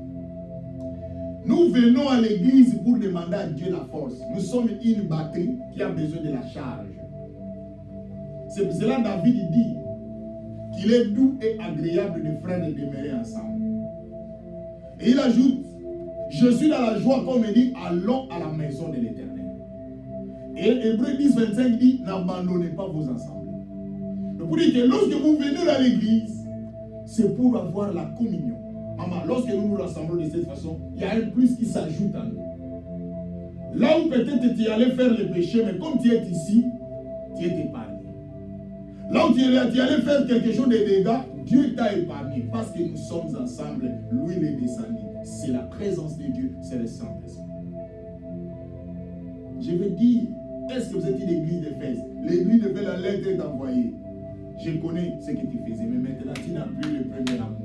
[SPEAKER 1] Nous venons à l'église pour demander à Dieu la force. Nous sommes une batterie qui a besoin de la charge. C'est pour cela que David dit qu'il est doux et agréable de frères de demeurer ensemble. Et il ajoute, je suis dans la joie, comme il dit, allons à la maison de l'Éternel. Et Hébreux 10, 25 dit, n'abandonnez pas vos assemblées. Donc pour dire que lorsque vous venez dans l'église, c'est pour avoir la communion. Maman, lorsque nous nous rassemblons de cette façon, il y a un plus qui s'ajoute à nous. Là où peut-être tu allais faire le péché, mais comme tu es ici, tu es épargné. Là où tu allais faire quelque chose de dégâts, Dieu t'a épargné parce que nous sommes ensemble, lui il est descendu. C'est la présence de Dieu, c'est le Saint-Esprit. Je veux dire, est-ce que vous êtes une église d'Éphèse? L'église de la lettre est envoyée. Je connais ce que tu faisais, mais maintenant tu n'as plus le premier amour.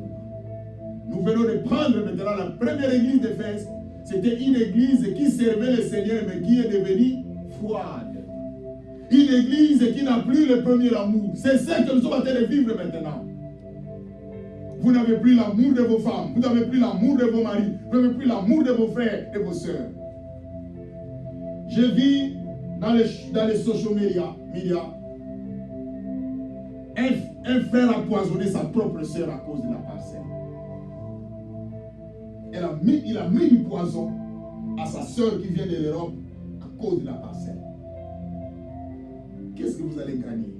[SPEAKER 1] Nous venons de prendre maintenant la première église d'Éphèse. C'était une église qui servait le Seigneur, mais qui est devenue froide. Une église qui n'a plus le premier amour. C'est ce que nous sommes en train de vivre maintenant. Vous n'avez plus l'amour de vos femmes, vous n'avez plus l'amour de vos maris, vous n'avez plus l'amour de vos frères et vos sœurs. Je vis dans les social media, un frère a poisonné sa propre sœur à cause de la parcelle. Il a mis du poison à sa sœur qui vient de l'Europe à cause de la parcelle. Qu'est-ce que vous allez gagner?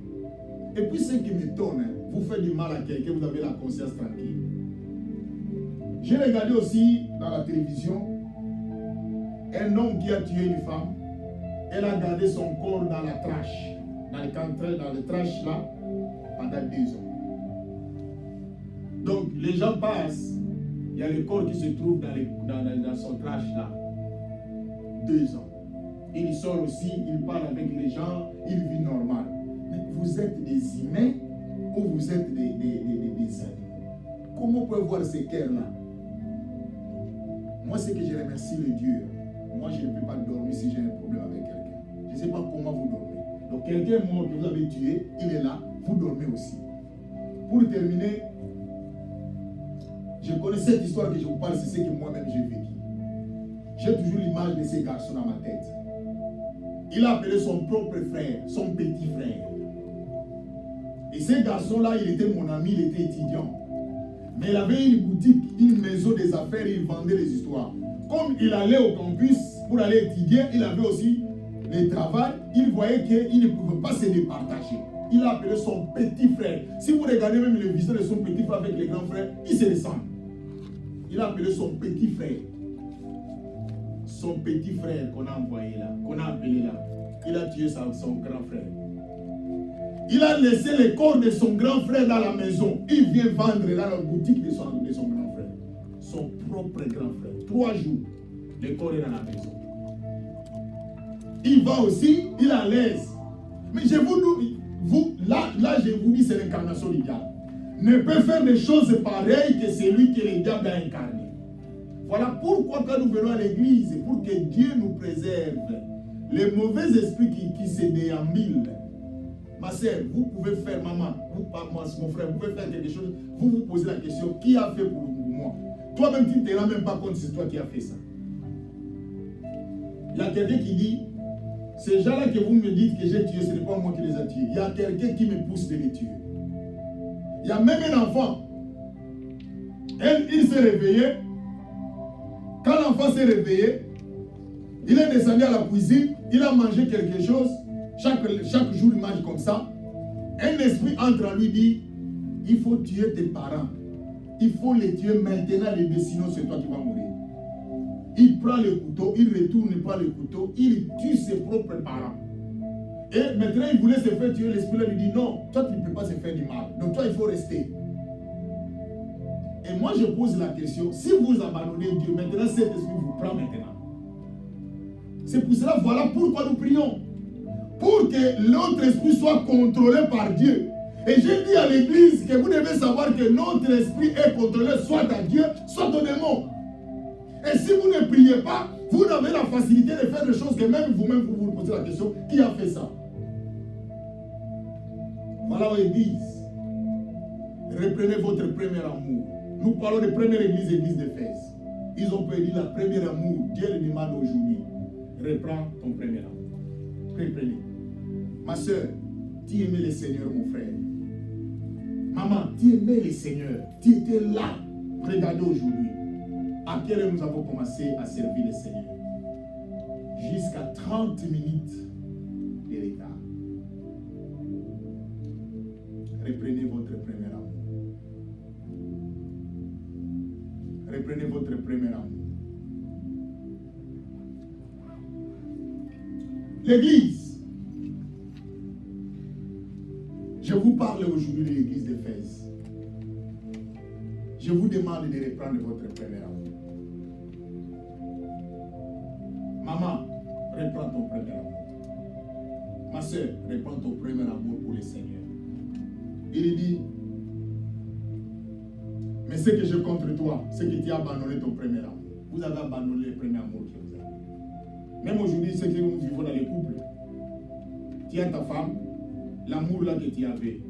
[SPEAKER 1] Et puis ce qui m'étonne, vous faites du mal à quelqu'un, vous avez la conscience tranquille. J'ai regardé aussi dans la télévision un homme qui a tué une femme. Elle a gardé son corps dans la trash, dans le trash là, pendant 2 ans. Donc les gens passent, il y a le corps qui se trouve dans son trash là. 2 ans. Il sort aussi, il parle avec les gens, il vit normal. Mais vous êtes des humains ou vous êtes des animaux? Comment on peut voir ces cœurs-là? Moi, c'est que je remercie le Dieu. Moi, je ne peux pas dormir si j'ai un problème avec quelqu'un. Je ne sais pas comment vous dormez. Donc, quelqu'un mort que vous avez tué, il est là, vous dormez aussi. Pour terminer, je connais cette histoire que je vous parle, c'est ce que moi-même j'ai vécu. J'ai toujours l'image de ces garçons dans ma tête. Il a appelé son propre frère, son petit frère. Et ce garçon-là, il était mon ami, il était étudiant. Mais il avait une boutique, une maison des affaires, il vendait les histoires. Comme il allait au campus pour aller étudier, il avait aussi le travail, il voyait qu'il ne pouvait pas se départager. Il a appelé son petit frère. Si vous regardez même le visage de son petit frère avec les grands frères, ils se ressemblent. Il a appelé son petit frère. Son petit frère qu'on a envoyé là, qu'on a appelé là. Il a tué son grand frère. Il a laissé le corps de son grand frère dans la maison. Il vient vendre dans la boutique de son grand frère. Son propre grand frère. 3 jours, le corps est dans la maison. Il va aussi, il est à l'aise. Mais je vous je vous dis, c'est l'incarnation du diable. Ne peut faire des choses pareilles que celui que le diable a incarné. Voilà pourquoi quand nous venons à l'église, pour que Dieu nous préserve les mauvais esprits qui se déambulent. Ma soeur, vous pouvez faire, maman, mon frère, vous pouvez faire quelque chose, vous vous posez la question, qui a fait pour moi? Toi-même, tu ne te rends même pas compte que c'est toi qui as fait ça. Il y a quelqu'un qui dit, ces gens-là que vous me dites que j'ai tué, ce n'est pas moi qui les ai tués. Il y a quelqu'un qui me pousse de les tuer. Il y a même un enfant. Il s'est réveillé. Quand l'enfant s'est réveillé, il est descendu à la cuisine, il a mangé quelque chose. Chaque jour, il mange comme ça. Un esprit entre en lui, dit, il faut tuer tes parents. Il faut les tuer maintenant, sinon c'est toi qui vas mourir. Il prend le couteau, il retourne, il prend le couteau, il tue ses propres parents. Et maintenant, il voulait se faire tuer. L'esprit lui dit, non, toi tu ne peux pas se faire du mal. Donc toi, il faut rester. Et moi, je pose la question, si vous abandonnez Dieu, maintenant cet esprit vous prend maintenant. C'est pour cela, voilà pourquoi nous prions. Pour que l'autre esprit soit contrôlé par Dieu. Et j'ai dit à l'église que vous devez savoir que notre esprit est contrôlé soit à Dieu, soit au démon. Et si vous ne priez pas, vous avez la facilité de faire des choses que même vous-même vous posez la question, qui a fait ça? Voilà l'église. Reprenez votre premier amour. Nous parlons de première église, l'église d'Éphèse. Ils ont perdu la première amour. Dieu le demande aujourd'hui. Reprends ton premier amour. Reprenez. Ma soeur, tu aimais le Seigneur, mon frère. Maman, tu aimais le Seigneur. Tu étais là. Regardez aujourd'hui. À quelle heure nous avons commencé à servir le Seigneur? Jusqu'à 30 minutes de retard. Reprenez votre premier amour. Reprenez votre premier amour. L'église. Je vous parle aujourd'hui de l'église d'Éphèse. Je vous demande de reprendre votre premier amour. Maman, reprends ton premier amour. Ma soeur, reprends ton premier amour pour le Seigneur. Il dit, mais ce que j'ai contre toi, c'est que tu as abandonné ton premier amour. Vous avez abandonné le premier amour que vous avez. Même aujourd'hui, ce que nous vivons dans les couples, tu as ta femme, l'amour là que tu avais.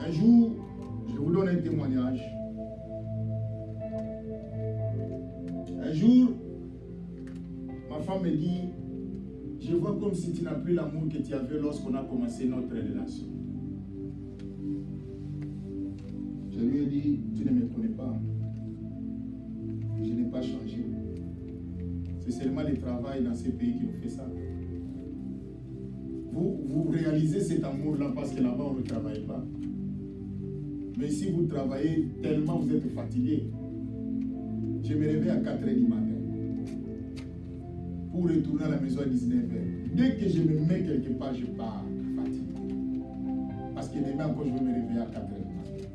[SPEAKER 1] Un jour, je vous donne un témoignage. Un jour, ma femme me dit, je vois comme si tu n'as plus l'amour que tu avais lorsqu'on a commencé notre relation. Je lui ai dit, tu ne me connais pas. Je n'ai pas changé. C'est seulement le travail dans ces pays qui nous fait ça. Vous réalisez cet amour-là parce que là-bas on ne travaille pas. Mais si vous travaillez tellement, vous êtes fatigué. Je me réveille à 4 h du matin pour retourner à la maison à 19 h. Dès que je me mets quelque part, je pars fatigué. Parce que demain encore, je vais me réveiller à 4 h du matin.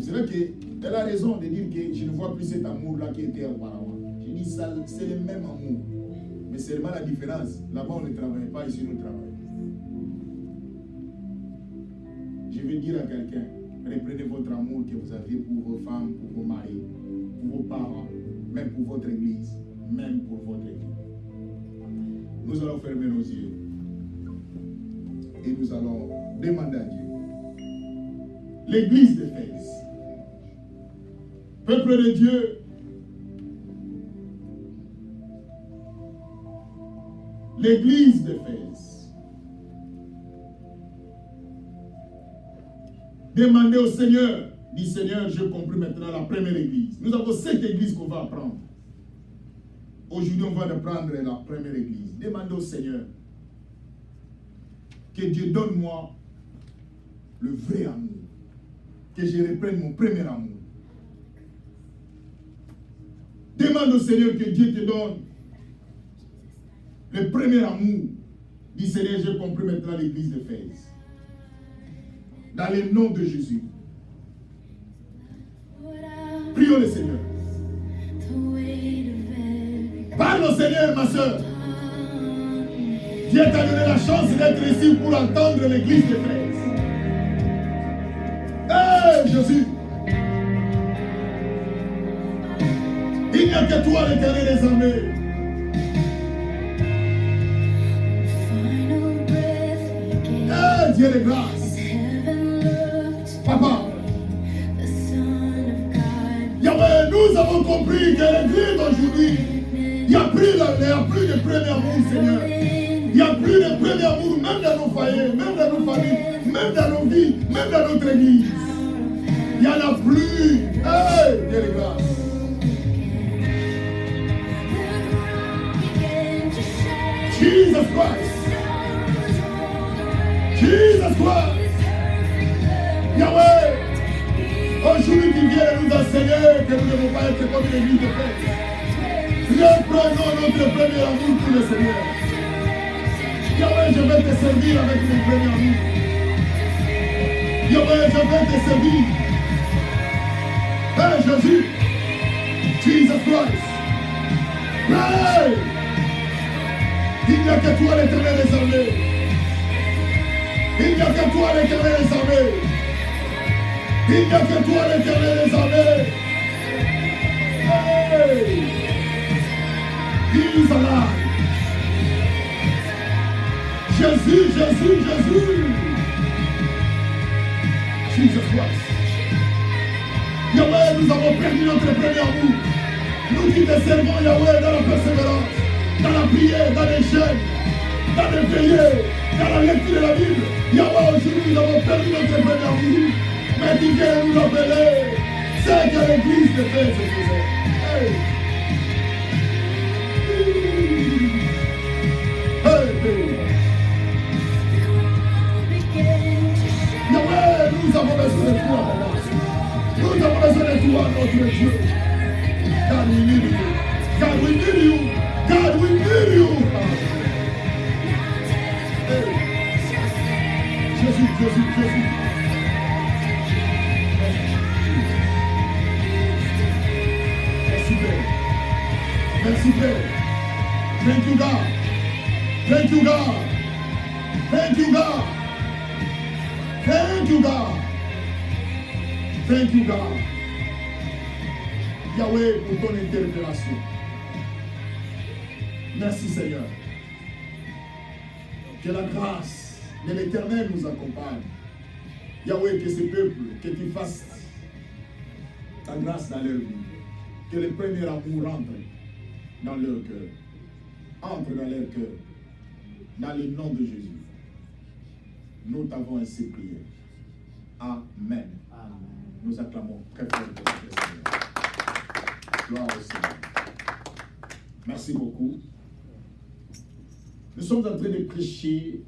[SPEAKER 1] C'est vrai qu'elle a raison de dire que je ne vois plus cet amour-là qui était auparavant. Je dis ça, c'est le même amour. Mais c'est seulement la différence. Là-bas, on ne travaille pas, ici, nous travaillons. Je vais dire à quelqu'un, reprenez votre amour que vous avez pour vos femmes, pour vos maris, pour vos parents, même pour votre église, même pour votre vie. Nous allons fermer nos yeux et nous allons demander à Dieu. L'église d'Éphèse, peuple de Dieu, l'église d'Éphèse, demandez au Seigneur, dit Seigneur, j'ai compris maintenant la première église. Nous avons 7 églises qu'on va apprendre. Aujourd'hui, on va reprendre la première église. Demandez au Seigneur que Dieu donne-moi le vrai amour. Que je reprenne mon premier amour. Demande au Seigneur que Dieu te donne le premier amour. Dis Seigneur, j'ai compris maintenant l'église d'Éphèse. Dans le nom de Jésus. Prions le Seigneur. Parle au Seigneur, ma soeur. Dieu t'a donné la chance d'être ici pour entendre l'église d'Éphèse. Hey, Jésus. Il n'y a que toi, l'Éternel des armées. Hey, Dieu de grâce. Papa. Yahweh, nous avons compris que l'église d'aujourd'hui, il n'y a plus de premier amour, Seigneur. Il n'y a plus de premier amour, même dans nos foyers, même dans nos familles, même dans nos vies, même dans notre église. Il n'y en a plus. Hey, Dieu de grâce. Jesus Christ. Jesus Christ. Yahweh. Aujourd'hui, tu viens nous enseigner que nous ne devons pas être comme une église de fête. Reprenons notre premier amour pour le Seigneur. Yahweh, je vais te servir avec mon premier amour. Yahweh, je vais te servir. Hey, Jésus. Jesus Christ. Hey! Il n'y a que toi, l'Éternel des armées. Il n'y a que toi, l'Éternel des armées. Il n'y a que toi, l'Éternel des armées. Hey! He is alive. Jésus, Jésus, Jésus. Jesus Christ. Yahweh, nous avons perdu notre premier amour. Nous qui te servons, Yahweh, dans la persévérance, dans la prière, dans les jeûnes, dans les veillées, dans la lecture de la Bible. Yahweh, aujourd'hui, nous avons perdu notre premier amour. Mais tu viens nous rappeler ce que l'église de Fès faisait. Hey! Yahweh, nous avons besoin de toi, papa. Nous avons besoin de toi, notre Dieu. God, we need you. God, we need you. God, we need you. Hey. Jésus, Jésus, Jésus. Merci, Père. Merci, Père. Thank you, God. Thank you, God. Thank you, God. Thank you, God. Thank you, God. Yahweh, pour ton interpellation. Merci, Seigneur. Que la grâce de l'Éternel nous accompagne. Yahweh, que ce peuple, que tu fasses ta grâce dans leur vie. Que le premier amour entre dans leur cœur. Entre dans leur cœur. Dans le nom de Jésus. Nous t'avons ainsi prié. Amen. Amen. Nous acclamons très fort pour le Seigneur. Gloire au Seigneur. Merci beaucoup. Nous sommes en train de prêcher